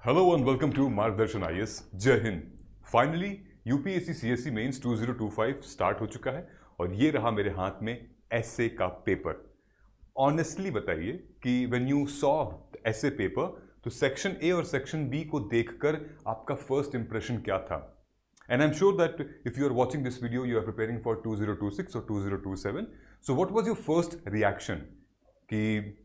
Hello and welcome to Margdarshan IAS. जय हिंद। Finally UPSC CSC mains 2025 start हो चुका है और ये रहा मेरे हाथ में एसए का पेपर। ऑनेस्टली बताइए कि when you saw SA paper तो सेक्शन ए और सेक्शन बी को देखकर आपका फर्स्ट इंप्रेशन क्या था? And I am sure that if you are watching this video you are preparing for 2026 और 2027, so what was your first reaction कि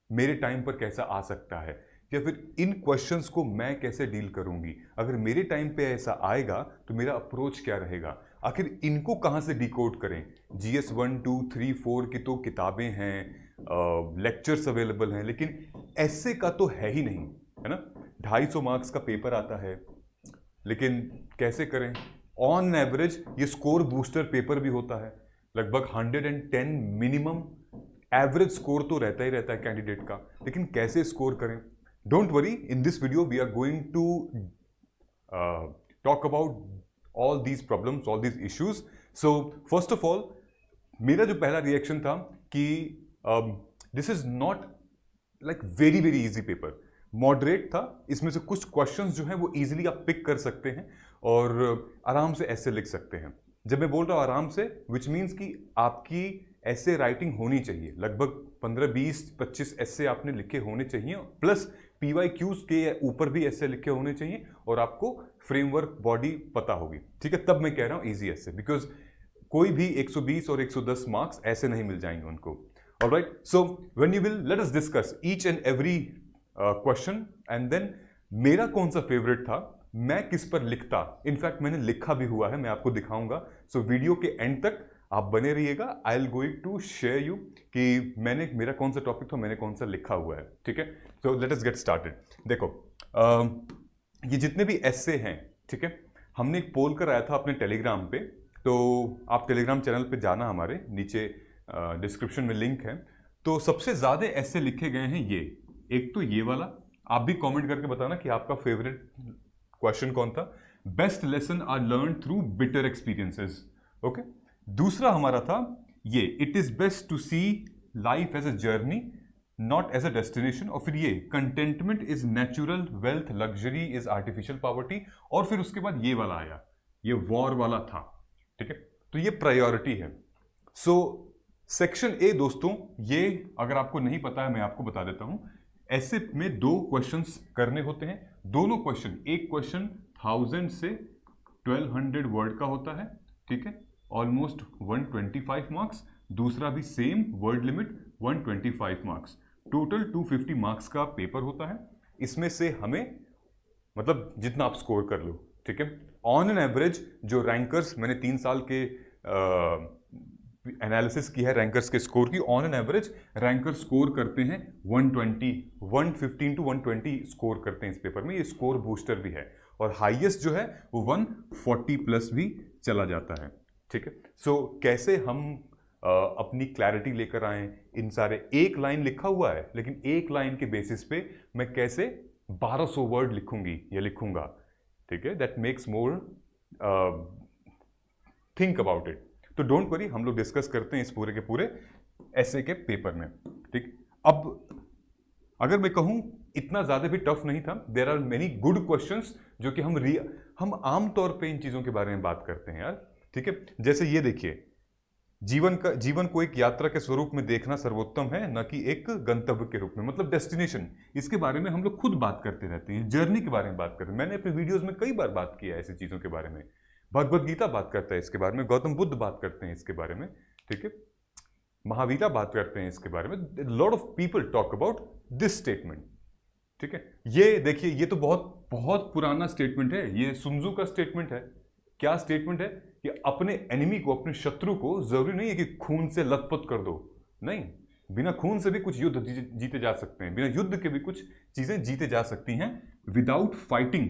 मेरे टाइम पर कैसा आ सकता है, या फिर इन क्वेश्चंस को मैं कैसे डील करूंगी? अगर मेरे टाइम पे ऐसा आएगा तो मेरा अप्रोच क्या रहेगा? आखिर इनको कहाँ से डिकोड करें? जीएस 1, 2, 3, 4 की तो किताबें हैं, लेक्चर्स अवेलेबल हैं, लेकिन ऐसे का तो है ही नहीं, है ना। 250 मार्क्स का पेपर आता है, लेकिन कैसे करें? ऑन एवरेज ये स्कोर बूस्टर पेपर भी होता है, लगभग 110 मिनिमम एवरेज स्कोर तो रहता ही रहता है कैंडिडेट का, लेकिन कैसे स्कोर करें? Don't worry, in this video we are going to talk about all these problems, all these issues. So first of all, मेरा जो पहला रिएक्शन था कि this is not like very very easy paper, moderate था। इसमें से कुछ questions जो हैं वो इजीली आप पिक कर सकते हैं और आराम से ऐसे लिख सकते हैं। जब मैं बोल रहा हूँ आराम से, विच मीन्स कि आपकी ऐसे राइटिंग होनी चाहिए, लगभग 15, 20, 25 ऐसे आपने लिखे होने चाहिए, प्लस PYQs के ऊपर भी ऐसे लिखे होने चाहिए, और आपको फ्रेमवर्क बॉडी पता होगी, ठीक है। तब मैं कह रहा हूँ इजी ऐसे, बिकॉज कोई भी 120 और 110 मार्क्स ऐसे नहीं मिल जाएंगे उनको। Alright, so when you will let us discuss each and every question, and then मेरा कौन सा फेवरेट था, मैं किस पर लिखता, इनफैक्ट मैंने लिखा भी हुआ है, मैं आपको दिखाऊंगा। सो वीडियो के एंड तक आप बने रहिएगा। I'll going to share you कि मैंने मेरा कौन सा टॉपिक था, मैंने कौन सा लिखा हुआ है, ठीक है। So let us get started. देखो, ये जितने भी एस्से हैं, ठीक है, हमने एक पोल कराया था अपने टेलीग्राम पे, तो आप टेलीग्राम चैनल पे जाना, हमारे नीचे डिस्क्रिप्शन में लिंक है। तो सबसे ज़्यादा एस्से लिखे गए हैं ये, एक तो ये वाला। आप भी कमेंट करके बताना कि आपका फेवरेट क्वेश्चन कौन था। Best lesson are learn through bitter experiences, okay. दूसरा हमारा था ये, it is best to see life as a journey not as a destination, और फिर ये contentment is natural wealth, luxury is artificial poverty, और फिर उसके बाद ये वाला आया, ये वॉर वाला था, ठीक है। तो ये प्रायोरिटी है। सो सेक्शन ए दोस्तों, ये अगर आपको नहीं पता है मैं आपको बता देता हूं। ऐसे में 2 क्वेश्चंस करने होते हैं, दोनों क्वेश्चन, एक क्वेश्चन 1000 से 1200 वर्ड का होता है, ठीक है, ऑलमोस्ट 125 मार्क्स। दूसरा भी same, word limit 125 marks, total 250 marks का पेपर होता है। इसमें से हमें, मतलब जितना आप स्कोर कर लो, ठीक है। ऑन एन एवरेज जो रैंकर्स, मैंने 3 साल के एनालिसिस की है रैंकर्स के स्कोर की, on an average ranker score करते हैं 120, 115 टू 120 स्कोर करते हैं इस पेपर में। ये स्कोर बूस्टर भी है, और हाईएस्ट जो है वो 140 प्लस भी चला जाता है, ठीक है। सो कैसे हम अपनी क्लैरिटी लेकर आए, इन सारे, एक लाइन लिखा हुआ है, लेकिन एक लाइन के बेसिस पे मैं कैसे 1200 वर्ड लिखूंगी या लिखूंगा, ठीक है। That makes more think about it. तो डोंट वरी, हम लोग डिस्कस करते हैं इस पूरे के पूरे ऐसे के पेपर में, ठीक। अब अगर मैं कहूं, इतना ज्यादा भी टफ नहीं था। There are many good questions जो कि हम आमतौर पे इन चीजों के बारे में बात करते हैं यार, ठीक है। जैसे ये देखिए, जीवन को एक यात्रा के स्वरूप में देखना सर्वोत्तम है, न कि एक गंतव्य के रूप में, मतलब डेस्टिनेशन। इसके बारे में हम लोग खुद बात करते रहते हैं, जर्नी के बारे में बात करते हैं। मैंने अपने वीडियोस में कई बार बात किया है ऐसी चीजों के बारे में। भगवद गीता बात करता है इसके बारे में, गौतम बुद्ध बात करते हैं इसके बारे में, ठीक है, महावीरा बात करते हैं इसके बारे में। Lot of people talk about this statement, ठीक है। ये देखिए, ये तो बहुत बहुत पुराना स्टेटमेंट है, ये सुनजू का स्टेटमेंट है। क्या स्टेटमेंट है? कि अपने एनिमी को, अपने शत्रु को, जरूरी नहीं है कि खून से लथपथ कर दो, नहीं, बिना खून से भी कुछ युद्ध जीते जा सकते हैं, बिना युद्ध के भी कुछ चीजें जीते जा सकती हैं, विदाउट फाइटिंग।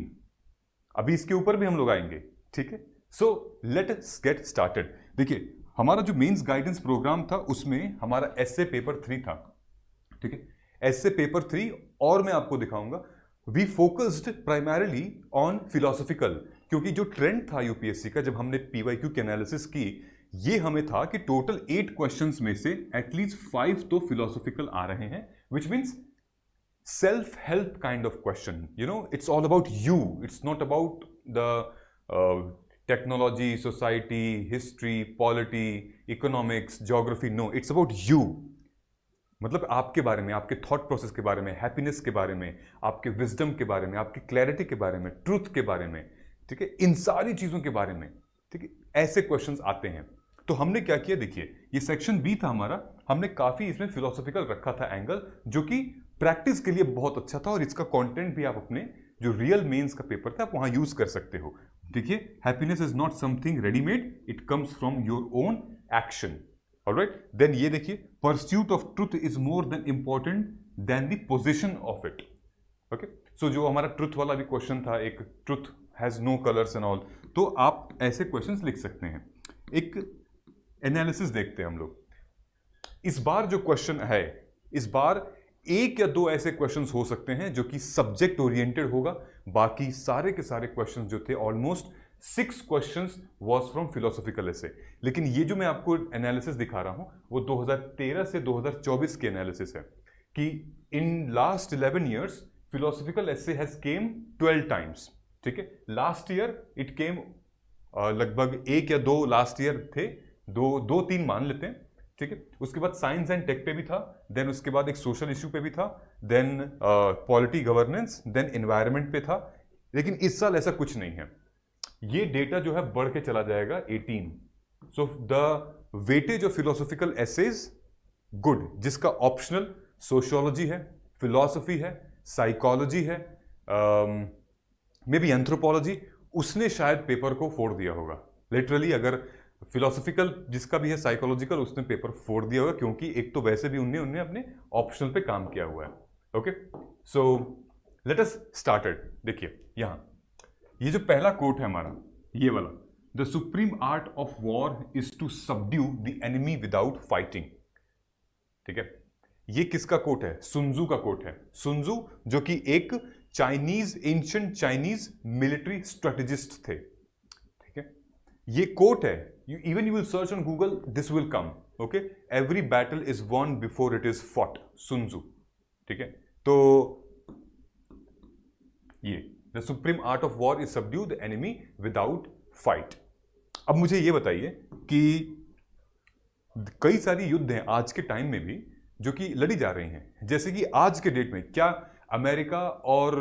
अभी इसके ऊपर भी हम लोग आएंगे, ठीक है। So let us get started. देखिए, हमारा जो मेंस गाइडेंस प्रोग्राम था उसमें हमारा एसए पेपर 3 था, ठीक है। एसए पेपर 3, और मैं आपको दिखाऊंगा, we focused primarily on philosophical, क्योंकि जो ट्रेंड था यूपीएससी का, जब हमने पीवाईक्यू की एनालिसिस की, ये हमें था कि टोटल 8 क्वेश्चंस में से एटलीस्ट 5 तो फिलोसॉफिकल आ रहे हैं, which means self help kind of question. It's all about you. It's not about the technology, society, history, polity, economics, geography. No, it's about you. मतलब आपके बारे में, आपके थॉट प्रोसेस के बारे में, हैप्पीनेस के बारे में, आपके विजडम के बारे में, आपकी क्लैरिटी के बारे में, ट्रूथ के बारे में, ठीक है, इन सारी चीजों के बारे में, ठीक है, ऐसे क्वेश्चंस आते हैं। तो हमने क्या किया, देखिए ये सेक्शन बी था हमारा, हमने काफी इसमें फिलोसॉफिकल रखा था एंगल, जो कि प्रैक्टिस के लिए बहुत अच्छा था, और इसका कंटेंट भी आप अपने जो रियल मेंस का पेपर था आप वहां यूज कर सकते हो। देखिए, happiness is not something readymade, it comes from your own action. Alright, then ये देखिए, pursuit of truth is more than important than the position of it. Okay, so जो हमारा ट्रुथ वाला भी क्वेश्चन था, एक truth has no colours and all, तो आप ऐसे क्वेश्चंस लिख सकते हैं। एक एनालिसिस देखते हैं हम लोग। इस बार जो क्वेश्चन है, इस बार एक या दो ऐसे क्वेश्चंस हो सकते हैं जो कि सब्जेक्ट ओरिएंटेड होगा, बाकी सारे के सारे क्वेश्चंस जो थे, almost 6 questions was from philosophical essay. लेकिन ये जो मैं आपको एनालिसिस दिखा रहा हूं वो 2013 से 2024 की एनालिसिस है, कि in last 11 years philosophical essay has came 12 times. ठीक है, लास्ट ईयर इट केम लगभग 1 या 2 लास्ट ईयर थे, 2-3 मान लेते हैं। ठीक है, उसके बाद साइंस एंड टेक पे भी था, देन उसके बाद एक सोशल इश्यू पे भी था, then polity governance, then environment पे था। लेकिन इस साल ऐसा कुछ नहीं है, ये डेटा जो है बढ़ के चला जाएगा 18। So the weightage of philosophical essays good, जिसका ऑप्शनल सोशियोलॉजी है, फिलॉसफी है, साइकोलॉजी है, मे बी एंथ्रोपोलॉजी, उसने शायद पेपर को फोड़ दिया होगा लिटरली। अगर फिलोसॉफिकल जिसका भी है, साइकोलॉजिकल, उसने पेपर फोड़ दिया होगा, क्योंकि एक तो वैसे भी उनने अपने ऑप्शनल पे काम किया हुआ है। Okay, so let us started. देखिए यहां ये जो पहला कोट है हमारा, ये वाला, the supreme art of war is to subdue the enemy without fighting. ठीक है, ये किसका कोट है? सुनजू का कोट है। सुनजू जो कि एक Chinese, ancient Chinese military strategist थे। ठीक है, ये कोट है, even you will search on Google, this will come. Okay, every battle is won before it is fought. Sun Tzu. ठीक है, तो ये the supreme art of war is subdue the enemy without fight. अब मुझे ये बताइए कि कई सारी युद्ध हैं आज के टाइम में भी जो कि लड़ी जा रही हैं, जैसे कि आज के डेट में क्या अमेरिका और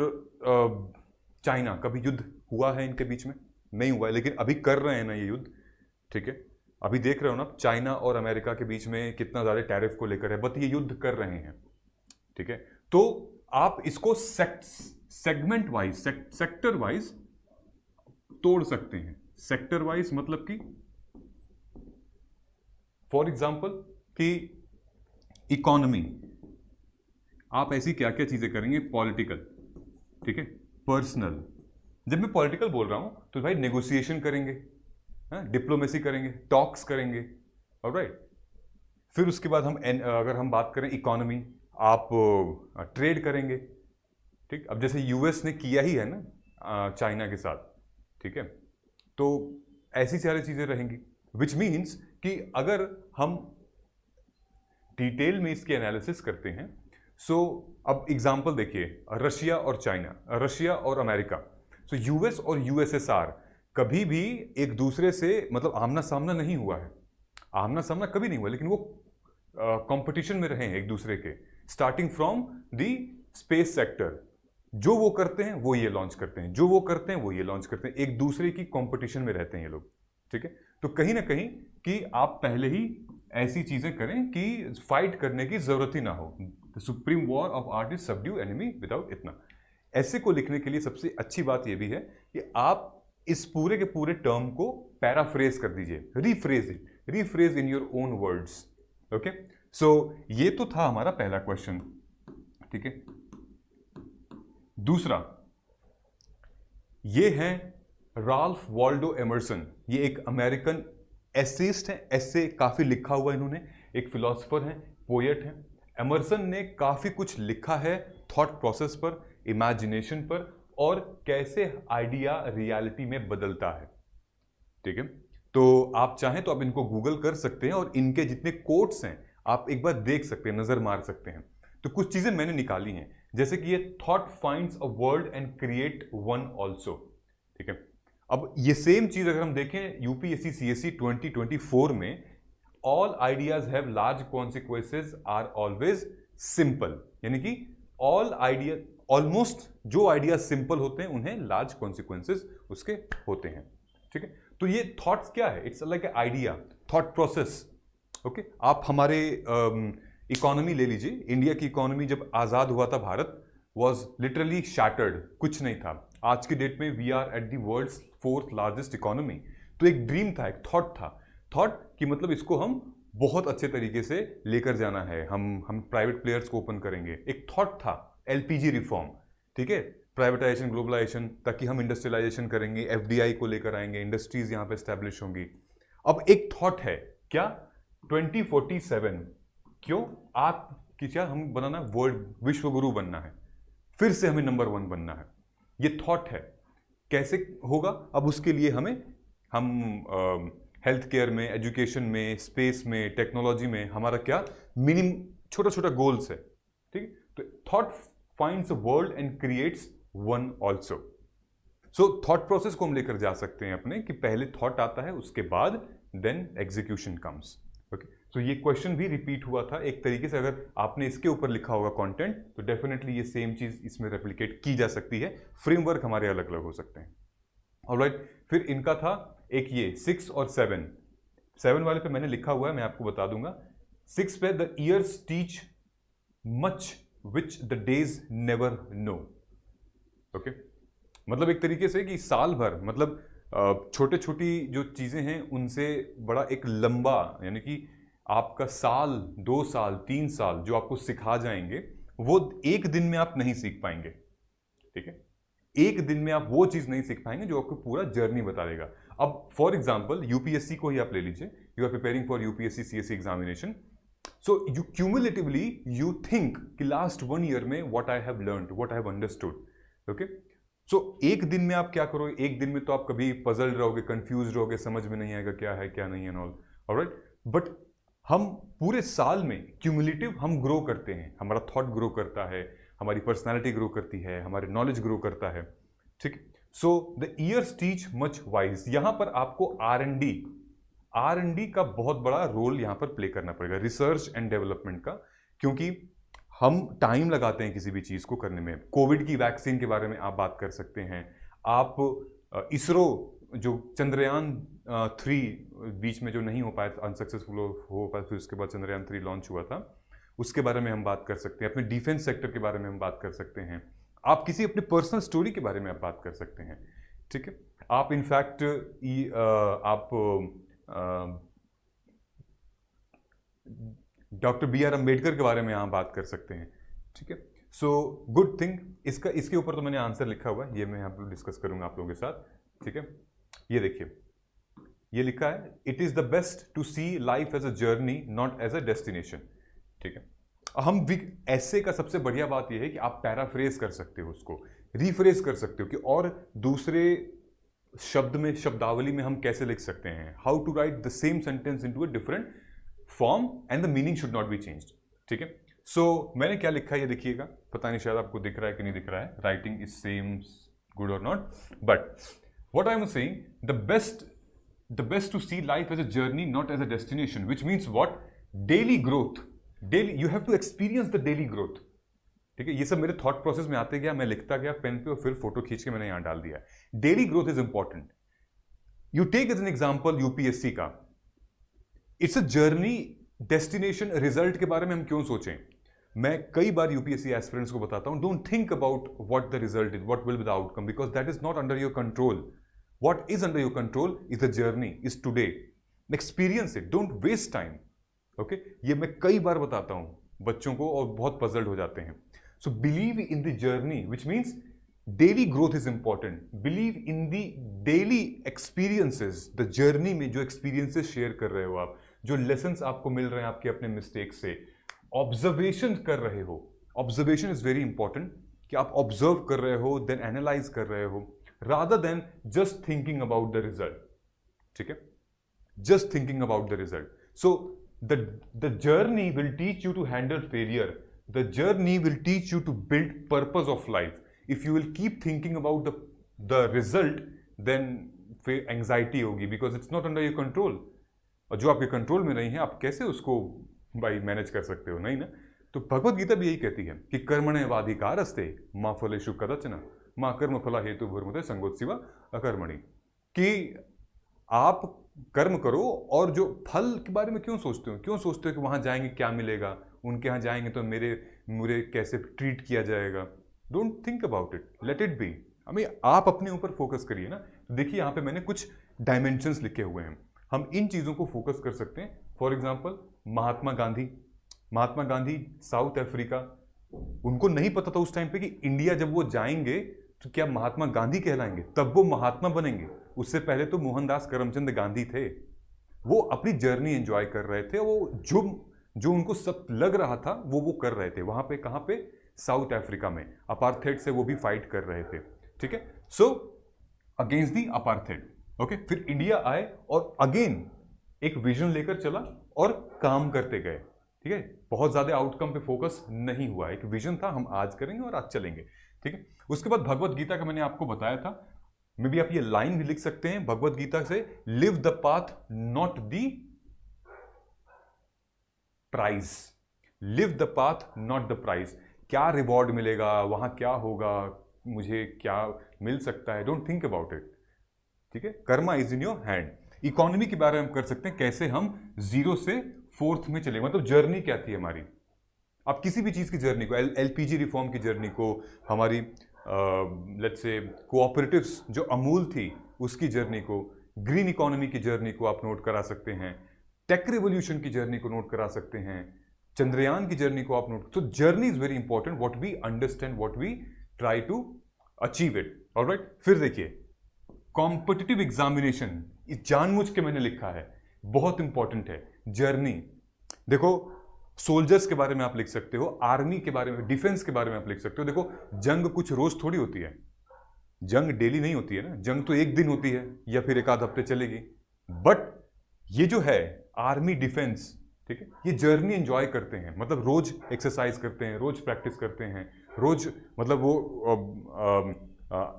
चाइना कभी युद्ध हुआ है इनके बीच में? नहीं हुआ है, लेकिन अभी कर रहे हैं ना ये युद्ध। ठीक है, अभी देख रहे हो ना चाइना और अमेरिका के बीच में कितना ज्यादा टैरिफ को लेकर है, बट ये युद्ध कर रहे हैं। ठीक है, तो आप इसको सेगमेंट वाइज, सेक्टर वाइज तोड़ सकते हैं। सेक्टर वाइज मतलब कि फॉर एग्जांपल कि इकोनॉमी, आप ऐसी क्या क्या चीजें करेंगे? पॉलिटिकल, ठीक है, पर्सनल। जब मैं पॉलिटिकल बोल रहा हूं तो भाई नेगोशिएशन करेंगे, डिप्लोमेसी करेंगे, टॉक्स करेंगे, ऑलराइट। फिर उसके बाद हम अगर हम बात करें इकोनॉमी, आप ट्रेड करेंगे। ठीक, अब जैसे यूएस ने किया ही है ना चाइना के साथ। ठीक है, तो ऐसी सारी चीजें रहेंगी, विच मीन्स कि अगर हम डिटेल में इसके एनालिसिस करते हैं, सो अब एग्जांपल देखिए, रशिया और चाइना, रशिया और अमेरिका। सो यूएस और यूएसएसआर कभी भी एक दूसरे से मतलब आमना सामना नहीं हुआ है, आमना सामना कभी नहीं हुआ, लेकिन वो कंपटीशन में रहे हैं एक दूसरे के, starting from the space sector. जो वो करते हैं वो ये लॉन्च करते हैं, जो वो करते हैं वो ये लॉन्च करते हैं, एक दूसरे की कंपटीशन में रहते हैं ये लोग। ठीक है, तो कहीं ना कहीं कि आप पहले ही ऐसी चीजें करें कि फाइट करने की जरूरत ही ना हो। The supreme war of art is subdue enemy without इतना। ऐसे को लिखने के लिए सबसे अच्छी बात यह भी है कि आप इस पूरे के पूरे टर्म को पैराफ्रेज कर दीजिए, rephrase it, rephrase in your own words. Okay, so ये तो था हमारा पहला क्वेश्चन। ठीक है, दूसरा ये है राल्फ वॉल्डो एमर्सन। ये एक अमेरिकन एसेइस्ट है, एसे काफी लिखा हुआ इन्होंने, एक फिलोसोफर है, पोएट है। एमर्सन ने काफी कुछ लिखा है थॉट प्रोसेस पर, इमेजिनेशन पर, और कैसे आइडिया रियलिटी में बदलता है। ठीक है, तो आप चाहें तो आप इनको गूगल कर सकते हैं और इनके जितने कोट्स हैं आप एक बार देख सकते हैं, नजर मार सकते हैं। तो कुछ चीजें मैंने निकाली हैं, जैसे कि ये thought finds a world and create one also, ठीक है। अब ये सेम चीज अगर हम देखें यूपीएससी सीएससी 2024 में, all ideas have large consequences are always simple, यानी कि ऑल आइडिया, ऑलमोस्ट जो आइडियाज सिंपल होते हैं उन्हें लार्ज कॉन्सिक्वेंसेज उसके होते हैं, ठीक है। तो ये थॉट्स क्या है, it's like a idea, thought process, okay. आप हमारे इकोनॉमी ले लीजिए, इंडिया की इकोनॉमी जब आजाद हुआ था, भारत वॉज लिटरली शैटर्ड, कुछ नहीं था। आज की डेट में we are at the world's 4th largest economy. तो एक ड्रीम था, एक थॉट था, थॉट कि मतलब इसको हम बहुत अच्छे तरीके से लेकर जाना है, हम प्राइवेट प्लेयर्स को ओपन करेंगे। एक थॉट था एलपीजी रिफॉर्म, ठीक है, प्राइवेटाइजेशन, ग्लोबलाइजेशन, ताकि हम इंडस्ट्रियलाइजेशन करेंगे, एफडीआई को लेकर आएंगे, इंडस्ट्रीज यहाँ पे स्टैब्लिश होंगी। अब एक थॉट है क्या, 2047, क्यों आप कि क्या हम बनाना, वर्ल्ड विश्व गुरु बनना है, फिर से हमें नंबर 1 बनना है, ये थॉट है। कैसे होगा, अब उसके लिए हम हेल्थ केयर में, एजुकेशन में, स्पेस में, टेक्नोलॉजी में हमारा क्या मिनिमम छोटा छोटा गोल्स है, ठीक है। तो thought finds a world and creates one also. So thought process को हम लेकर जा सकते हैं अपने, कि पहले थॉट आता है, उसके बाद then execution comes, okay. So ये क्वेश्चन भी रिपीट हुआ था एक तरीके से, अगर आपने इसके ऊपर लिखा होगा कंटेंट तो डेफिनेटली ये सेम चीज इसमें रेप्लिकेट की जा सकती है। फ्रेमवर्क हमारे अलग अलग हो सकते हैं, ऑलराइट। फिर इनका था एक ये 6 और 7 वाले पे मैंने लिखा हुआ है, मैं आपको बता दूंगा। 6 पे the years teach much which the days never know, okay. मतलब एक तरीके से कि साल भर, मतलब छोटे छोटी जो चीजें हैं उनसे बड़ा एक लंबा, यानी कि आपका साल, 2 साल, 3 साल जो आपको सिखा जाएंगे, वो एक दिन में आप नहीं सीख पाएंगे, ठीक है। एक दिन में आप वो चीज नहीं सीख पाएंगे जो आपको पूरा जर्नी बता देगा। अब फॉर एग्जांपल यूपीएससी को ही आप ले लीजिए, you are preparing for UPSC CSC examination, so you cumulatively you think कि लास्ट 1 ईयर में what I have learned, what I have understood, okay. So एक दिन में आप क्या करोगे, एक दिन में तो आप कभी पजल्ड रहोगे, कंफ्यूज रहोगे, समझ में नहीं आएगा क्या है क्या नहीं है, ऑल, ऑलराइट। बट हम पूरे साल में क्यूमुलेटिव हम ग्रो करते हैं, हमारा थॉट ग्रो करता है, हमारी पर्सनालिटी ग्रो करती है, हमारे नॉलेज ग्रो करता है, ठीक। So the years teach much wise. यहां पर आपको आर एंड डी का बहुत बड़ा रोल यहां पर प्ले करना पड़ेगा, रिसर्च एंड डेवलपमेंट का, क्योंकि हम टाइम लगाते हैं किसी भी चीज को करने में। कोविड की वैक्सीन के बारे में आप बात कर सकते हैं, आप इसरो जो चंद्रयान 3 बीच में जो नहीं हो पाया, अनसक्सेसफुल हो पाया, फिर उसके बाद चंद्रयान 3 लॉन्च हुआ था, उसके बारे में हम बात कर सकते हैं। अपने डिफेंस सेक्टर के बारे में हम बात कर सकते हैं, आप किसी अपने पर्सनल स्टोरी के बारे में आप बात कर सकते हैं, ठीक है। आप इनफैक्ट आप डॉक्टर बी.आर. अम्बेडकर के बारे में यहाँ बात कर सकते हैं, ठीक है। सो गुड थिंग, इसके ऊपर तो मैंने आंसर लिखा हुआ है, ये मैं यहाँ पर डिस्कस करूंगा आप लोगों के साथ, ठीक है। ये देखिए, ये लिखा है, it is the best to see life as a journey not as a destination, ठीक है। हम ऐसे का सबसे बढ़िया बात यह है कि आप पैराफ्रेज कर सकते हो, उसको रीफ्रेज कर सकते हो, कि और दूसरे शब्द में, शब्दावली में हम कैसे लिख सकते हैं, how to write the same sentence into a different form and the meaning should not be changed, ठीक है। सो मैंने क्या लिखा है ये देखिएगा, पता नहीं शायद आपको दिख रहा है कि नहीं दिख रहा है, राइटिंग इज सेम गुड और not, but what I am saying, the best to see life as a journey not as a destination, which means what, daily growth, daily you have to experience the daily growth, ठीक है। ये सब मेरे thought process में आते गया, मैं लिखता गया पेन पे और फिर फोटो खींच के मैंने यहां डाल दिया। Daily growth is important. You take as an example UPSC का, it's a journey, destination, result के बारे में हम क्यों सोचें। मैं कई बार यूपीएससी एस्पिरेंट्स को बताता हूं, don't think about what the result is, what will be the outcome, because that is not under your control. What is under your control is the journey, is today, experience it, don't waste time, okay. ये मैं कई बार बताता हूं बच्चों को और बहुत puzzled हो जाते हैं। So believe in the journey, which means daily growth is important, believe in the daily experiences, the journey में जो एक्सपीरियंसेस शेयर कर रहे हो आप, जो लेसन्स आपको मिल रहे हैं आपके अपने मिस्टेक से, ऑब्जर्वेशन कर रहे हो, ऑब्जर्वेशन इज वेरी इंपॉर्टेंट, कि आप ऑब्जर्व कर रहे हो, देन एनालाइज कर रहे हो, rather than just thinking about the result, ठीक है, just thinking about the result. So the journey will teach you to handle failure, the journey will teach you to build purpose of life. If you will keep thinking about the result, then फिर anxiety होगी, because it's not under your control. और जो आपके control में नहीं है, आप कैसे उसको भाई मैनेज कर सकते हो? नहीं ना. तो भगवत गीता भी यही कहती है कि कर्मण्येवाधिकारस्ते मा फलेषु कदाचन मा कर्मफला हेतुर्भुर्मुते संगोत्सिवा अकर्मणि. कि आप कर्म करो, और जो फल के बारे में क्यों सोचते हो? क्यों सोचते हो कि वहां जाएंगे क्या मिलेगा, उनके यहाँ जाएंगे तो मुझे कैसे ट्रीट किया जाएगा? Don't think about it, let it be. आप अपने ऊपर फोकस करिए ना. देखिए यहाँ पे मैंने कुछ डायमेंशंस लिखे हुए हैं, हम इन चीज़ों को फोकस कर सकते हैं. For example Mahatma Gandhi south Africa, उनको नहीं पता था उस टाइम पे कि इंडिया जब वो जाएंगे तो क्या महात्मा गांधी कहलाएंगे, तब वो महात्मा बनेंगे. उससे पहले तो मोहनदास करमचंद गांधी थे. वो अपनी जर्नी एंजॉय कर रहे थे. वो जो उनको सब लग रहा था वो कर रहे थे. वहां पे, कहां पे? साउथ अफ्रीका में. अपार्थेड से वो भी फाइट कर रहे थे. ठीक है. So against the apartheid. Okay. फिर इंडिया आए और अगेन एक विजन लेकर चला और काम करते गए. ठीक है. बहुत ज्यादा आउटकम पे फोकस नहीं हुआ. एक विजन था, हम आज करेंगे और आज चलेंगे. ठीक है. उसके बाद भगवत गीता का मैंने आपको बताया था, मे बी आप ये लाइन भी लिख सकते हैं भगवत गीता से, live the path not the prize. Live the path not the prize. क्या रिवॉर्ड मिलेगा, वहां क्या होगा, मुझे क्या मिल सकता है, डोंट थिंक अबाउट इट. ठीक है. Karma is in your hand. Economy के बारे में हम कर सकते हैं, कैसे हम 0 से 4th में चले, मतलब जर्नी क्या थी हमारी. आप किसी भी चीज की जर्नी को, एलपीजी रिफॉर्म की जर्नी को, हमारी लेट्स से कोऑपरेटिव्स जो अमूल थी उसकी जर्नी को, ग्रीन इकोनॉमी की जर्नी को आप नोट करा सकते हैं, टेक रिवोल्यूशन की जर्नी को नोट करा सकते हैं, चंद्रयान की जर्नी को आप नोट. तो journey is very important, what we understand, what we try to achieve it. Alright. फिर देखिए कॉम्पिटिटिव एग्जामिनेशन, जानबूझ के मैंने लिखा है, बहुत इंपॉर्टेंट है जर्नी. देखो सोल्जर्स के बारे में आप लिख सकते हो, आर्मी के बारे में, डिफेंस के बारे में आप लिख सकते हो. देखो जंग कुछ रोज थोड़ी होती है, जंग डेली नहीं होती है ना. जंग तो एक दिन होती है या फिर एक आध हफ्ते चलेगी. बट ये जो है आर्मी डिफेंस, ठीक है, ये जर्नी एंजॉय करते हैं. मतलब रोज एक्सरसाइज करते हैं, रोज प्रैक्टिस करते हैं, रोज मतलब वो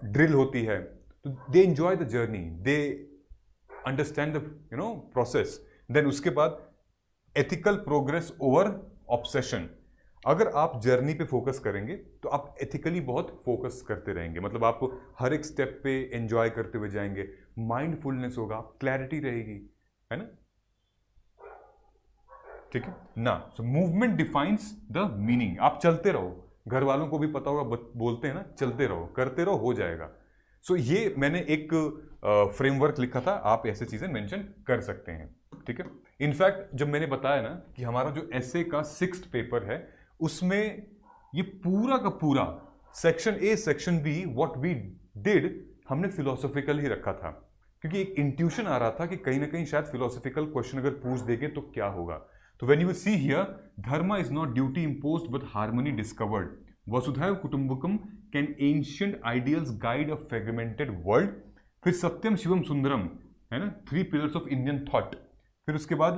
ड्रिल होती है. तो they enjoy the journey, they understand the process. Then उसके बाद एथिकल प्रोग्रेस ओवर ऑब्सेशन. अगर आप जर्नी पे फोकस करेंगे तो आप एथिकली बहुत फोकस करते रहेंगे. मतलब आप हर एक स्टेप पे एंजॉय करते हुए जाएंगे. माइंडफुलनेस होगा, क्लैरिटी रहेगी, है ना. ठीक है ना. So movement defines the meaning. आप चलते रहो, घर वालों को भी पता होगा, बोलते हैं ना, चलते रहो, करते रहो, हो जाएगा. सो ये मैंने एक फ्रेमवर्क लिखा था, आप ऐसे चीजें मेंशन कर सकते हैं. ठीक है. इनफैक्ट जब मैंने बताया ना कि हमारा जो एसए का 6th पेपर है, उसमें ये पूरा का पूरा section A section B what we did हमने फिलोसॉफिकल ही रखा था, क्योंकि एक इंट्यूशन आ रहा था कि कहीं ना कहीं शायद फिलोसॉफिकल क्वेश्चन अगर पूछ देंगे तो क्या होगा. तो when you will see here, dharma is not duty imposed but harmony discovered. Vasudhaiva Kutumbakam can ancient ideals guide a fragmented world. फिर सत्यम शिवम सुंदरम, है ना, 3 पिलर्स ऑफ इंडियन थॉट. फिर उसके बाद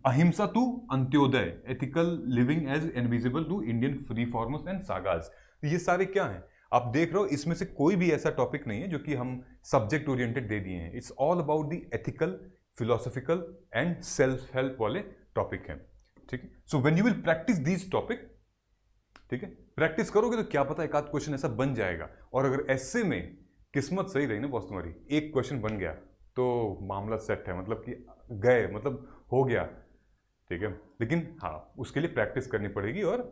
ahimsa to Antyodaya, ethical living as invisible to Indian reformers and सागाज. ये सारे क्या हैं आप देख रहे हो. इसमें से कोई भी ऐसा टॉपिक नहीं है जो कि हम सब्जेक्ट ओरिएंटेड दे दिए हैं. It's all about the ethical, philosophical and self help वाले टॉपिक हैं. ठीक है. सो when you will practice these topic, ठीक है, प्रैक्टिस करोगे तो क्या पता एक आध क्वेश्चन ऐसा बन जाएगा. और अगर ऐसे में किस्मत सही रही ना बॉस तुम्हारी, एक क्वेश्चन बन गया तो मामला सेट है, मतलब कि गए, मतलब हो गया. ठीक है. लेकिन हाँ, उसके लिए प्रैक्टिस करनी पड़ेगी और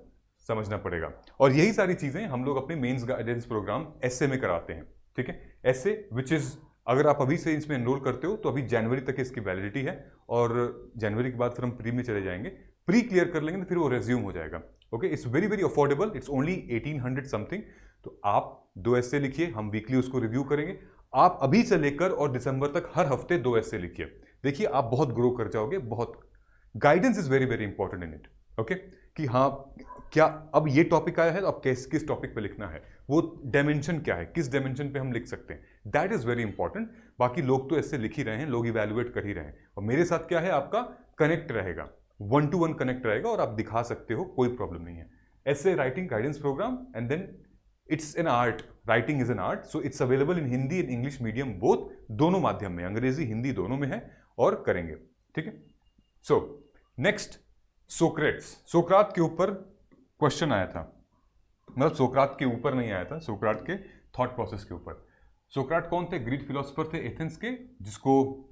समझना पड़ेगा. और यही सारी चीजें हम लोग अपने मेंस गाइडेंस प्रोग्राम एसए में कराते हैं. ठीक है. एसए विच इज, अगर आप अभी से इसमें एनरोल करते हो तो अभी जनवरी तक इसकी वैलिडिटी है, और जनवरी के बाद फिर हम प्री में चले जाएंगे. प्री क्लियर कर लेंगे तो फिर वो रेज्यूम हो जाएगा. Okay. It's very very affordable, it's only 1800 something. तो आप 2 एसए लिखिए, हम वीकली उसको रिव्यू करेंगे. आप अभी से लेकर और दिसंबर तक हर हफ्ते 2 एसए लिखिए. देखिए आप बहुत ग्रो कर जाओगे. बहुत guidance is very very important in it. Okay. कि हाँ, क्या अब ये टॉपिक आया है तो अब किस टॉपिक पे लिखना है, वो डायमेंशन क्या है, किस डायमेंशन पे हम लिख सकते हैं, दैट इज वेरी इंपॉर्टेंट. बाकी लोग तो ऐसे लिख ही रहे हैं, लोग इवैल्यूएट कर ही रहे हैं, और मेरे साथ क्या है, आपका कनेक्ट रहेगा. 1-to-1 कनेक्ट रहेगा और आप दिखा सकते हो, कोई प्रॉब्लम नहीं है. ऐसे writing guidance programme, and then it's an art. Writing is an art, so it's available in Hindi and English medium both, दोनों माध्यम में, अंग्रेजी हिंदी दोनों में है और करेंगे. ठीक है. So next, Socrates. सोक्रात के ऊपर क्वेश्चन आया था, मतलब सोक्रात के ऊपर नहीं आया था, सोक्रात के थॉट प्रोसेस के ऊपर. सोक्राट कौन थे? ग्रीक फिलोसफर थे एथेंस के, जिसको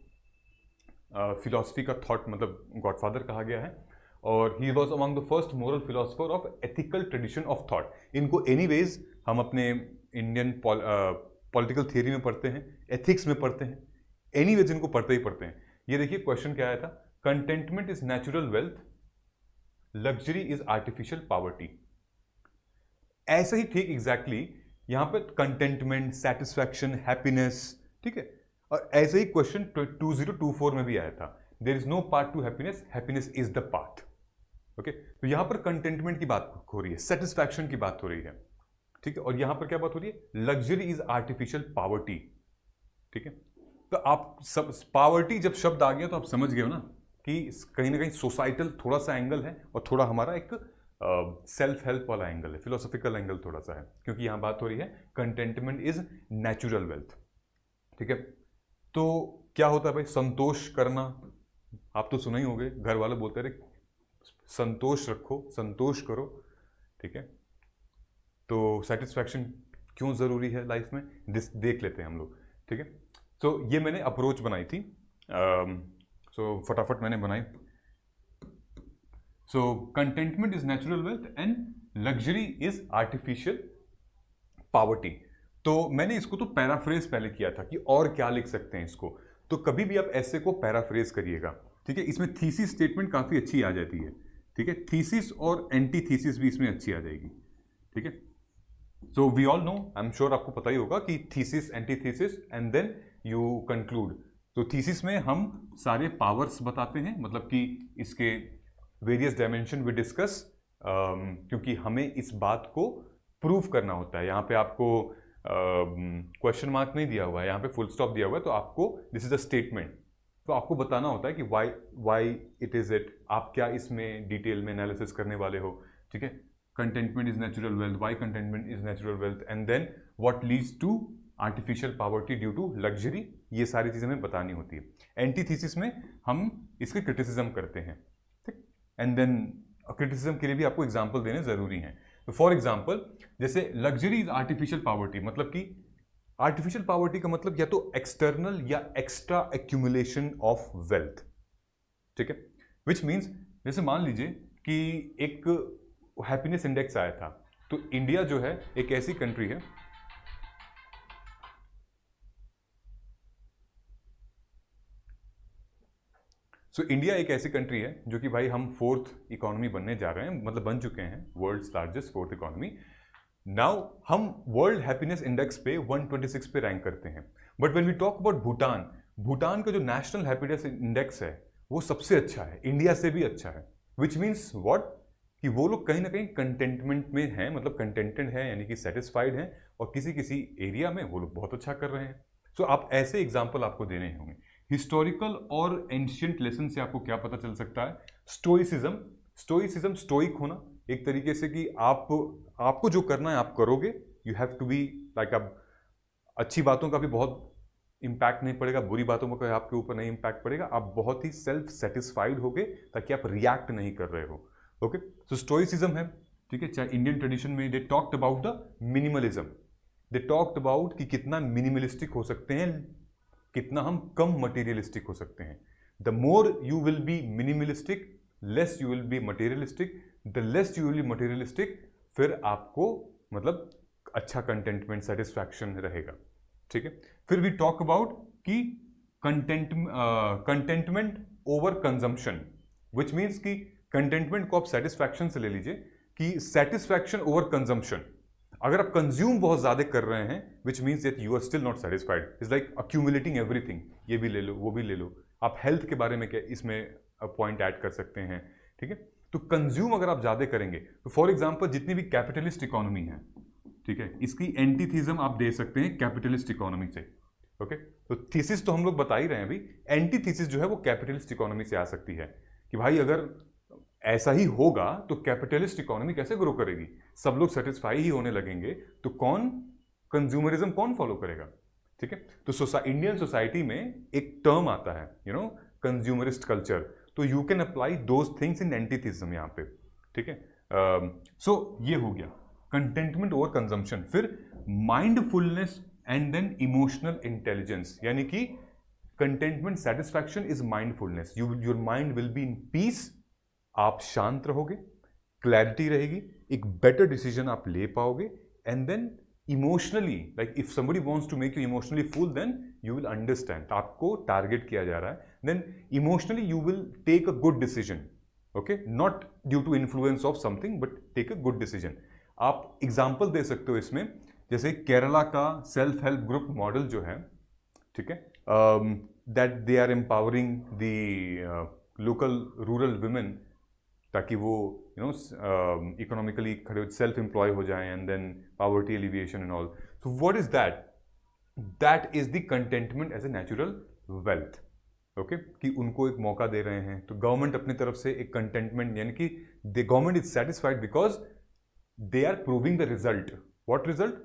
फिलोसफी का थॉट मतलब गॉडफादर कहा गया है. और he was among the first moral philosopher of ethical tradition of thought. इनको एनीवेज हम अपने इंडियन पॉलिटिकल थियरी में पढ़ते हैं, एथिक्स में पढ़ते हैं, एनीवेज इनको पढ़ते ही पढ़ते हैं. ये देखिए क्वेश्चन क्या आया था. Contentment is natural wealth, luxury is artificial poverty. ऐसा ही ठीक एग्जैक्टली यहां पे कंटेंटमेंट, सेटिस्फैक्शन, हैप्पीनेस. ठीक है. और ऐसे ही क्वेश्चन 2024 में भी आया था. There is no part to happiness, happiness is the part. Okay. तो यहां पर कंटेंटमेंट की बात हो रही है, सेटिस्फैक्शन की बात हो रही है. ठीक है. और यहां पर क्या बात हो रही है? Luxury is artificial poverty. ठीक है. तो आप सब पॉवर्टी जब शब्द आ गया तो आप समझ गए हो ना कि कहीं ना कहीं सोसाइटल थोड़ा सा एंगल है और थोड़ा हमारा एक सेल्फ हेल्प वाला एंगल है, फिलोसॉफिकल एंगल थोड़ा सा है, क्योंकि यहां बात हो रही है कंटेंटमेंट इज नेचुरल वेल्थ. ठीक है. तो क्या होता है भाई? संतोष करना. आप तो सुना ही होंगे, घर वाले बोलते रहे संतोष रखो, संतोष करो. ठीक है. तो सेटिस्फैक्शन क्यों जरूरी है लाइफ में, देख लेते हैं हम लोग. ठीक है. तो ये मैंने अप्रोच बनाई थी, सो फटाफट मैंने बनाई. So contentment is natural wealth and luxury is artificial poverty. तो मैंने इसको तो पैराफ्रेज पहले किया था कि और क्या लिख सकते हैं इसको. तो कभी भी आप ऐसे को पैराफ्रेज करिएगा. ठीक है. इसमें थीसिस स्टेटमेंट काफी अच्छी आ जाती है. ठीक है. थीसिस और एंटी थीसिस भी इसमें अच्छी आ जाएगी. ठीक है. So we all know, I am sure आपको पता ही होगा कि thesis, anti thesis and then you conclude. तो थीसिस में हम सारे पावर्स बताते हैं, मतलब कि इसके वेरियस डायमेंशन वी डिस्कस, क्योंकि हमें इस बात को प्रूव करना होता है. यहाँ पे आपको क्वेश्चन मार्क नहीं दिया हुआ है, यहाँ पे फुल स्टॉप दिया हुआ है. तो आपको दिस इज अ स्टेटमेंट, तो आपको बताना होता है कि वाई इट इज इट. आप क्या इसमें डिटेल में एनालिसिस करने वाले हो. ठीक है. Contentment is natural wealth, why contentment is natural wealth, and then what leads to artificial poverty due to luxury. ये सारी चीजें हमें बतानी होती है. एंटी थीसिस में हम इसकी क्रिटिसिज्म करते हैं. ठीक. एंड देन क्रिटिसिज्म के लिए भी आपको एग्जाम्पल देने जरूरी हैं. तो फॉर एग्जाम्पल, जैसे लग्जरी इज आर्टिफिशियल पॉवर्टी, मतलब कि आर्टिफिशियल पॉवर्टी का मतलब या तो एक्सटर्नल या एक्स्ट्रा एक्यूमुलेशन ऑफ वेल्थ. ठीक है. विच मीन्स, जैसे मान लीजिए कि एक हैप्पीनेस इंडेक्स आया था. तो इंडिया जो है एक ऐसी कंट्री है, इंडिया एक ऐसी कंट्री है जो कि भाई हम 4th इकोनॉमी बनने जा रहे हैं, मतलब बन चुके हैं world's largest 4th economy. Now हम वर्ल्ड हैप्पीनेस इंडेक्स पे 126 पे रैंक करते हैं. But when we talk about Bhutan, Bhutan का जो नेशनल हैप्पीनेस इंडेक्स है वो सबसे अच्छा है, इंडिया से भी अच्छा है. विच मीन्स व्हाट, कि वो लोग कहीं ना कहीं कंटेंटमेंट में हैं, मतलब कंटेंटेड है, यानी कि सेटिस्फाइड हैं, और किसी किसी एरिया में वो लोग बहुत अच्छा कर रहे हैं. सो आप ऐसे एग्जाम्पल आपको देने होंगे. हिस्टोरिकल और एंशियंट लेसन से आपको क्या पता चल सकता है? स्टोइसिज्म. स्टोइसिज्म, स्टोइक होना, एक तरीके से कि आपको जो करना है आप करोगे. You have to be like, अब अच्छी बातों का भी बहुत इंपैक्ट नहीं पड़ेगा, बुरी बातों का आपके ऊपर नहीं इंपैक्ट पड़ेगा. आप बहुत ही सेल्फ सेटिस्फाइड होगे ताकि आप रिएक्ट नहीं कर रहे हो. ओके. सो स्टोइसिज्म है. ठीक है. चाहे इंडियन ट्रेडिशन में they talked about the minimalism. They talked about कि कितना मिनिमलिस्टिक हो सकते हैं, कितना हम कम मटेरियलिस्टिक हो सकते हैं. The more you will be minimalistic, less you will be materialistic. The less you will be materialistic, फिर आपको मतलब अच्छा कंटेंटमेंट, सेटिस्फैक्शन रहेगा. ठीक है. फिर वी टॉक अबाउट कि contentment over consumption, which means कि कंटेंटमेंट को आप सेटिस्फैक्शन से ले लीजिए कि सेटिस्फैक्शन ओवर कंजम्पशन. अगर आप कंज्यूम बहुत ज्यादा कर रहे हैं, which means that you are still not satisfied. It's like accumulating everything, ये भी ले लो, वो भी ले लो. आप हेल्थ के बारे में क्या इसमें पॉइंट ऐड कर सकते हैं. ठीक है. तो कंज्यूम अगर आप ज्यादा करेंगे, तो फॉर एग्जांपल जितनी भी कैपिटलिस्ट इकोनॉमी है, ठीक है, इसकी एंटीथीजम आप दे सकते हैं कैपिटलिस्ट इकोनॉमी से. ओके. तो थीसिस तो हम लोग बता ही रहे हैं अभी. एंटी थीसिस जो है वो कैपिटलिस्ट इकोनॉमी से आ सकती है कि भाई अगर ऐसा ही होगा तो कैपिटलिस्ट इकोनॉमी कैसे ग्रो करेगी? सब लोग सेटिस्फाई ही होने लगेंगे तो कंज्यूमरिज्म कौन फॉलो करेगा? ठीक है, तो इंडियन सोसाइटी में एक टर्म आता है कंज्यूमरिस्ट कल्चर, तो you can apply those things in antitheism यहाँ पे। ठीक है, सो ये हो गया कंटेंटमेंट ओवर कंजम्पशन। फिर mindfulness and then emotional intelligence, यानी कि contentment satisfaction is mindfulness. Your mind will be in peace, आप शांत रहोगे, क्लैरिटी रहेगी, एक बेटर डिसीजन आप ले पाओगे, and then emotionally, like if somebody wants to make you emotionally fool, then you will understand आपको टारगेट किया जा रहा है, then emotionally you will take a good decision. Okay, not due to influence of something but take a good decision. आप example दे सकते हो इसमें, जैसे केरला का सेल्फ हेल्प ग्रुप मॉडल जो है, ठीक है, that they are empowering the local rural women, ताकि वो इकोनॉमिकली खड़े सेल्फ एम्प्लॉय हो जाएं, and then poverty alleviation and all. So what is that? That is the contentment as a natural wealth. Okay, कि उनको एक मौका दे रहे हैं, तो गवर्नमेंट अपनी तरफ से एक कंटेंटमेंट, यानी कि the government is satisfied because they are proving the result. What result?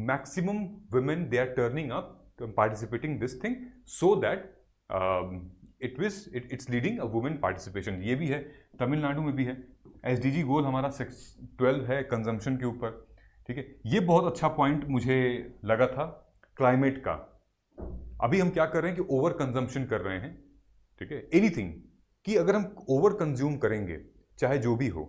Maximum women, they are turning up, participating this thing, so that it's leading a women participation. ये भी है, तमिलनाडु में भी है। SDG गोल हमारा 12 है कंजम्पशन के ऊपर। ठीक है, ये बहुत अच्छा पॉइंट मुझे लगा था क्लाइमेट का। अभी हम क्या कर रहे हैं कि ओवर कंजम्पशन कर रहे हैं। ठीक है, एनीथिंग, कि अगर हम ओवर कंज्यूम करेंगे चाहे जो भी हो,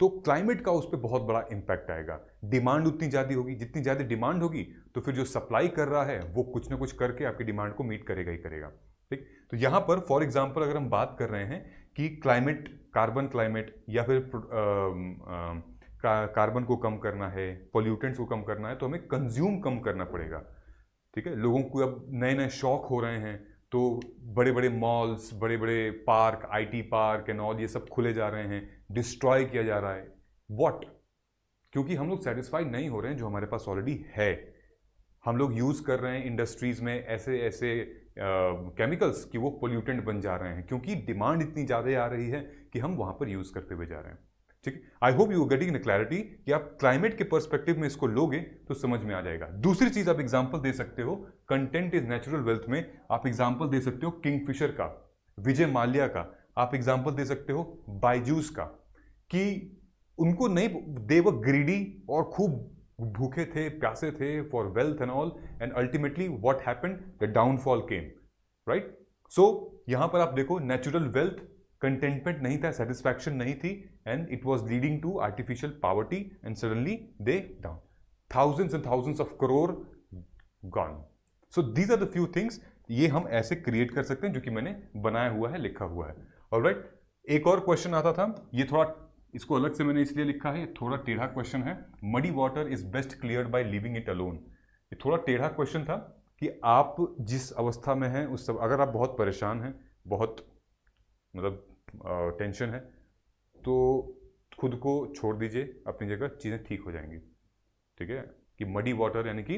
तो क्लाइमेट का उस पर बहुत बड़ा इंपैक्ट आएगा। डिमांड उतनी ज़्यादा होगी, जितनी ज़्यादा डिमांड होगी तो फिर जो सप्लाई कर रहा है वो कुछ ना कुछ करके आपकी डिमांड को मीट करेगा ही करेगा। ठीक, तो यहाँ पर फॉर एग्जांपल अगर हम बात कर रहे हैं कि क्लाइमेट, कार्बन क्लाइमेट, या फिर कार्बन को कम करना है, पोल्यूटेंट्स को कम करना है, तो हमें कंज्यूम कम करना पड़ेगा। ठीक है, लोगों को अब नए नए शौक हो रहे हैं, तो बड़े बड़े मॉल्स, बड़े बड़े park, IT park and all, ये सब खुले जा रहे हैं, डिस्ट्रॉय किया जा रहा है। व्हाट? क्योंकि हम लोग सेटिस्फाइड नहीं हो रहे हैं जो हमारे पास ऑलरेडी है। हम लोग यूज़ कर रहे हैं इंडस्ट्रीज़ में ऐसे ऐसे केमिकल्स कि वो पोल्यूटेंट बन जा रहे हैं, क्योंकि डिमांड इतनी ज़्यादा आ रही है कि हम वहाँ पर यूज़ करते हुए जा रहे हैं। ठीक है, I hope you getting the clarity कि आप क्लाइमेट के पर्सपेक्टिव में इसको लोगे तो समझ में आ जाएगा। दूसरी चीज आप एग्जांपल दे सकते हो कंटेंट इज नेचुरल वेल्थ में, आप एग्जांपल दे सकते हो किंगफिशर का, विजय माल्या का, आप एग्जांपल दे सकते हो बायजूस का, कि उनको नहीं, दे वर ग्रीडी और खूब भूखे थे, प्यासे थे for wealth and all, and ultimately what happened, the downfall came, right? So यहां पर आप देखो, नेचुरल वेल्थ, कंटेंटमेंट नहीं था, सेटिस्फैक्शन नहीं थी, and it was leading to artificial poverty, and suddenly they down, thousands and thousands of crore gone. So these are the few things, ये हम ऐसे क्रिएट कर सकते हैं जो कि मैंने बनाया हुआ है, लिखा हुआ है। ऑलराइट, एक और क्वेश्चन आता था, ये थोड़ा, इसको अलग से मैंने इसलिए लिखा है, थोड़ा टेढ़ा क्वेश्चन है। Muddy water is best cleared by leaving it alone. ये थोड़ा टेढ़ा क्वेश्चन था कि आप जिस अवस्था में हैं उस सब, अगर आप बहुत परेशान हैं, बहुत मतलब टेंशन है, तो खुद को छोड़ दीजिए अपनी जगह, चीज़ें ठीक हो जाएंगी। ठीक है, कि मडी वाटर यानी कि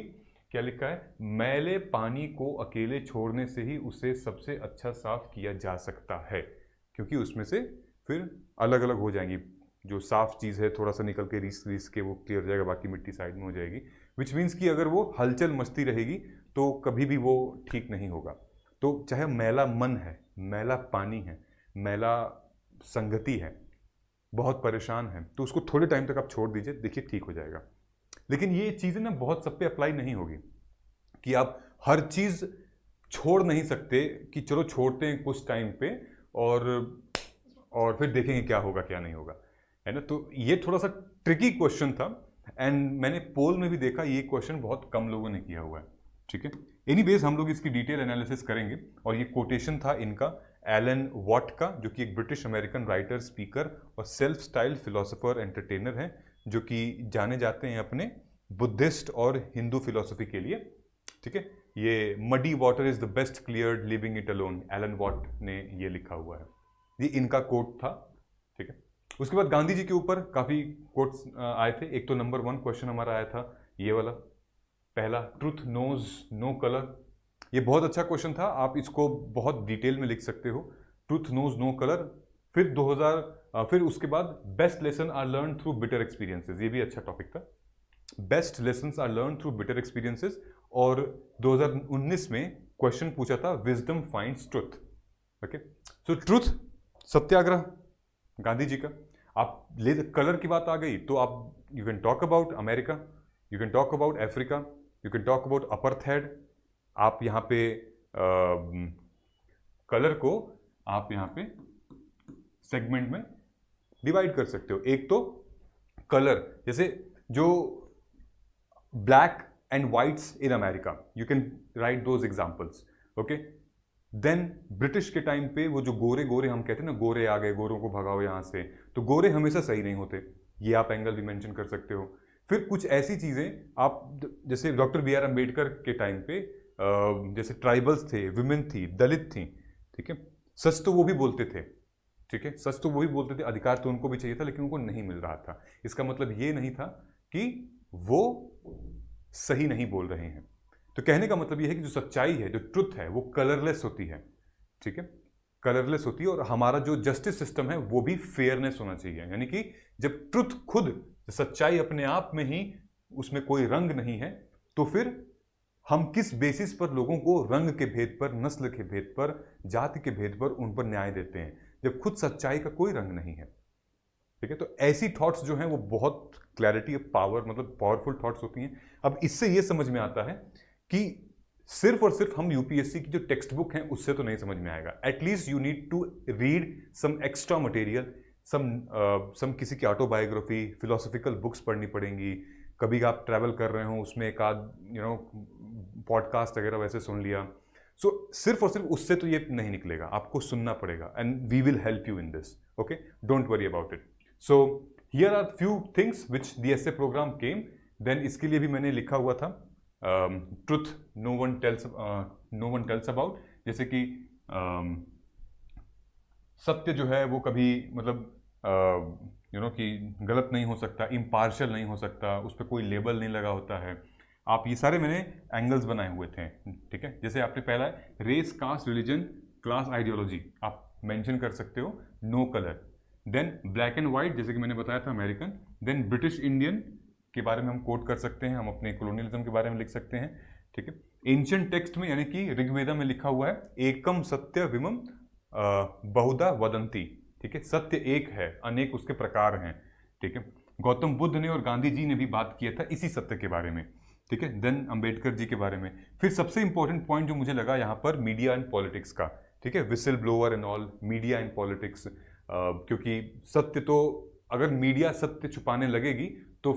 क्या लिखा है, मैले पानी को अकेले छोड़ने से ही उसे सबसे अच्छा साफ किया जा सकता है, क्योंकि उसमें से फिर अलग अलग हो जाएंगी, जो साफ चीज़ है थोड़ा सा निकल के रीस के वो क्लियर हो जाएगा, बाकी मिट्टी साइड में हो जाएगी, विच मीन्स कि अगर वो हलचल मस्ती रहेगी तो कभी भी वो ठीक नहीं होगा। तो चाहे मैला मन है, मैला पानी है, मैला संगति है, बहुत परेशान है, तो उसको थोड़े टाइम तक आप छोड़ दीजिए, देखिए ठीक हो जाएगा। लेकिन ये चीज़ें ना बहुत सब पे अप्लाई नहीं होगी, कि आप हर चीज़ छोड़ नहीं सकते कि चलो छोड़ते हैं कुछ टाइम पे और फिर देखेंगे क्या होगा क्या नहीं होगा, है ना। तो ये थोड़ा सा ट्रिकी क्वेश्चन था, एंड मैंने पोल में भी देखा ये क्वेश्चन बहुत कम लोगों ने किया हुआ है। ठीक है, एनीवेज हम लोग इसकी डिटेल एनालिसिस करेंगे, और ये कोटेशन था इनका एलन वॉट का, जो कि एक ब्रिटिश अमेरिकन राइटर, स्पीकर और सेल्फ स्टाइल फिलोसोफर एंटरटेनर हैं, जो कि जाने जाते हैं अपने बुद्धिस्ट और हिंदू फिलोसफी के लिए। ठीक है, ये muddy water is the best cleared living it alone, Alan Watt ने ये लिखा हुआ है, ये इनका कोट था। ठीक है, उसके बाद गांधी जी के ऊपर काफ़ी कोट्स आए थे। एक तो नंबर 1 क्वेश्चन हमारा आया था ये वाला, पहला, ट्रूथ नोज नो कलर। ये बहुत अच्छा क्वेश्चन था, आप इसको बहुत डिटेल में लिख सकते हो, ट्रूथ नोज नो कलर। फिर फिर उसके बाद best lesson are learn through bitter experiences, ये भी अच्छा टॉपिक था। Best lessons are learn through bitter experiences. और 2019 में क्वेश्चन पूछा था wisdom finds truth. Okay, so truth satyagraha Gandhi ji का। आप ले कलर की बात आ गई तो आप you can talk about America, you can talk about Africa, you can talk about apartheid. आप यहाँ पे कलर को आप यहाँ पे सेगमेंट में डिवाइड कर सकते हो। एक तो कलर, जैसे जो black and whites in America, you can write those examples. Okay, then British के टाइम पे वो जो गोरे गोरे हम कहते हैं ना, गोरे आ गए, गोरों को भगाओ यहाँ से, तो गोरे हमेशा सही नहीं होते, ये आप एंगल भी मेंशन कर सकते हो। फिर कुछ ऐसी चीज़ें आप, जैसे डॉक्टर बी आर अम्बेडकर के टाइम पे जैसे ट्राइबल्स थे, विमेन थी, दलित थी, ठीक है, सच तो वो भी बोलते थे, ठीक है, सच तो वो भी बोलते थे, अधिकार तो उनको भी चाहिए था, लेकिन उनको नहीं मिल रहा था। इसका मतलब ये नहीं था कि वो सही नहीं बोल रहे हैं। तो कहने का मतलब ये है कि जो सच्चाई है, जो ट्रुथ है, वो कलरलेस होती है, ठीक है, कलरलेस होती है। और हमारा जो जस्टिस सिस्टम है वो भी फेयरनेस होना चाहिए, यानी कि जब ट्रुथ खुद, सच्चाई अपने आप में ही, उसमें कोई रंग नहीं है, तो फिर हम किस बेसिस पर लोगों को रंग के भेद पर, नस्ल के भेद पर, जाति के भेद पर उन पर न्याय देते हैं, जब खुद सच्चाई का कोई रंग नहीं है, ठीक है। तो ऐसी थॉट्स जो हैं वो बहुत क्लैरिटी, पावर, मतलब पावरफुल थॉट्स होती हैं। अब इससे ये समझ में आता है कि सिर्फ और सिर्फ हम यूपीएससी की जो टेक्स्ट बुक हैं उससे तो नहीं समझ में आएगा। At least you need to read some extra material, some किसी की ऑटोबायोग्राफी, फिलोसॉफिकल बुक्स पढ़नी पड़ेंगी। कभी आप ट्रैवल कर रहे हो, उसमें एक आध पॉडकास्ट वगैरह वैसे सुन लिया। सो सिर्फ और सिर्फ उससे तो ये नहीं निकलेगा, आपको सुनना पड़ेगा, and we will help you in this. Okay, don't worry about it. So here are few things which the essay program came. Then इसके लिए भी मैंने लिखा हुआ था truth no one tells about, जैसे कि सत्य जो है वो कभी, मतलब कि गलत नहीं हो सकता, इम्पार्शियल नहीं हो सकता, उस पर कोई लेबल नहीं लगा होता है। आप ये सारे मैंने एंगल्स बनाए हुए थे, ठीक है। जैसे आपने पहला है race, caste, religion, class, ideology, आप मेंशन कर सकते हो, no colour. Then black and white, जैसे कि मैंने बताया था, अमेरिकन। देन ब्रिटिश इंडियन के बारे में हम कोट कर सकते हैं, हम अपने कॉलोनियलिज्म के बारे में लिख सकते हैं, ठीक है। एंशिएंट टेक्स्ट में, यानी कि ऋग्वेदा में लिखा हुआ है एकम सत्य विमम बहुधा वदंती, ठीक है, सत्य एक है, अनेक उसके प्रकार हैं, ठीक है। गौतम बुद्ध ने और गांधी जी ने भी बात किया था इसी सत्य के बारे में, ठीक है। देन अंबेडकर जी के बारे में। फिर सबसे इंपॉर्टेंट पॉइंट जो मुझे लगा यहाँ पर, मीडिया एंड पॉलिटिक्स का, ठीक है, whistle blower and all, media and politics. क्योंकि सत्य तो, अगर मीडिया सत्य छुपाने लगेगी तो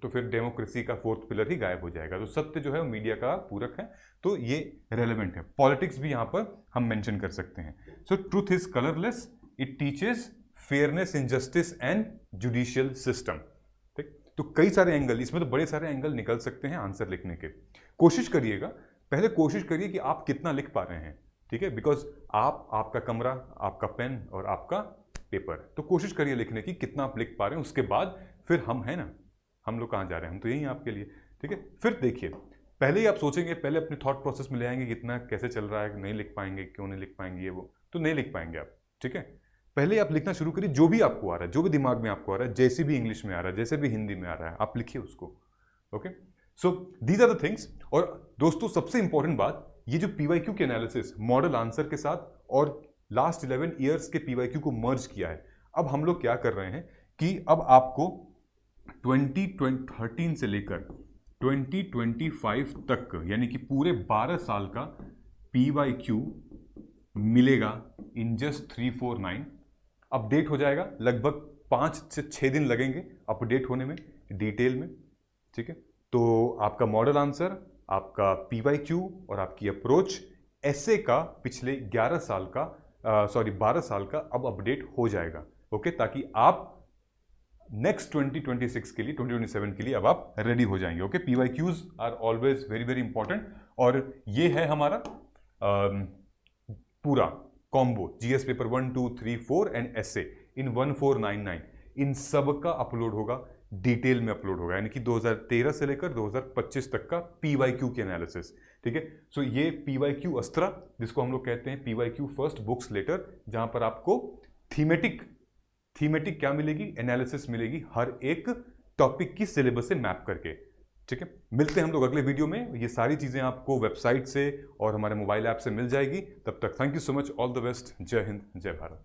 फिर डेमोक्रेसी का फोर्थ पिलर ही गायब हो जाएगा। तो सत्य जो है वो मीडिया का पूरक है, तो ये रेलेवेंट है। पॉलिटिक्स भी यहाँ पर हम मेंशन कर सकते हैं। So truth is colourless, it teaches fairness in justice and judicial system, ठीक। तो कई सारे एंगल, इसमें तो बड़े सारे एंगल निकल सकते हैं आंसर लिखने के। कोशिश करिएगा, पहले कोशिश करिए कि आप कितना लिख पा रहे हैं, ठीक है, बिकॉज आपका कमरा, आपका पेन और आपका पेपर, तो कोशिश करिए लिखने की कितना आप लिख पा रहे हैं। उसके बाद फिर हम हैं ना, हम लोग कहाँ जा रहे हैं, हम तो यही हैं आपके लिए, ठीक है। फिर देखिए, पहले ही आप सोचेंगे, पहले अपने थॉट प्रोसेस में ले आएंगे कितना कैसे चल रहा है, नहीं लिख पाएंगे, क्यों नहीं लिख पाएंगे, ये वो तो नहीं लिख पाएंगे आप, ठीक है। पहले आप लिखना शुरू करिए, जो भी आपको आ रहा है, जो भी दिमाग में आपको आ रहा है, जैसे भी इंग्लिश में आ रहा है, जैसे भी हिंदी में आ रहा है, आप लिखिए उसको। Okay, so these are the things. और दोस्तों, सबसे इंपॉर्टेंट बात, ये जो पीवाईक्यू के एनालिसिस मॉडल आंसर के साथ और लास्ट 11 ईयर्स के पीवाईक्यू को मर्ज किया है। अब हम लोग क्या कर रहे हैं कि अब आपको 2013 से लेकर 2025 तक, यानी कि पूरे 12 साल का पीवाईक्यू मिलेगा इन जस्ट 349। अपडेट हो जाएगा, लगभग 5 से 6 दिन लगेंगे अपडेट होने में, डिटेल में, ठीक है। तो आपका मॉडल आंसर, आपका पीवाईक्यू और आपकी अप्रोच एसे का पिछले 12 साल का अब अपडेट हो जाएगा, ओके, ताकि आप नेक्स्ट 2026 के लिए, 2027 के लिए अब आप रेडी हो जाएंगे, okay. PYQs are always very very important. और ये है हमारा पूरा combo, GS paper 1, 2, 3, 4 and essay in 1499, इन सब का अपलोड होगा, डिटेल में अपलोड होगा, यानी कि 2013 से लेकर 2025 तक का पीवाईक्यू के एनालिसिस, ठीक है। सो ये पीवाईक्यू अस्त्रा, जिसको हम लोग कहते हैं पीवाईक्यू फर्स्ट बुक्स लेटर, जहां पर आपको थीमेटिक थीमेटिक क्या मिलेगी, एनालिसिस मिलेगी हर एक टॉपिक की सिलेबस से मैप करके। ठीक है, मिलते हैं हम लोग अगले वीडियो में। ये सारी चीज़ें आपको वेबसाइट से और हमारे मोबाइल ऐप से मिल जाएगी। तब तक thank you so much, all the best, जय हिंद, जय भारत।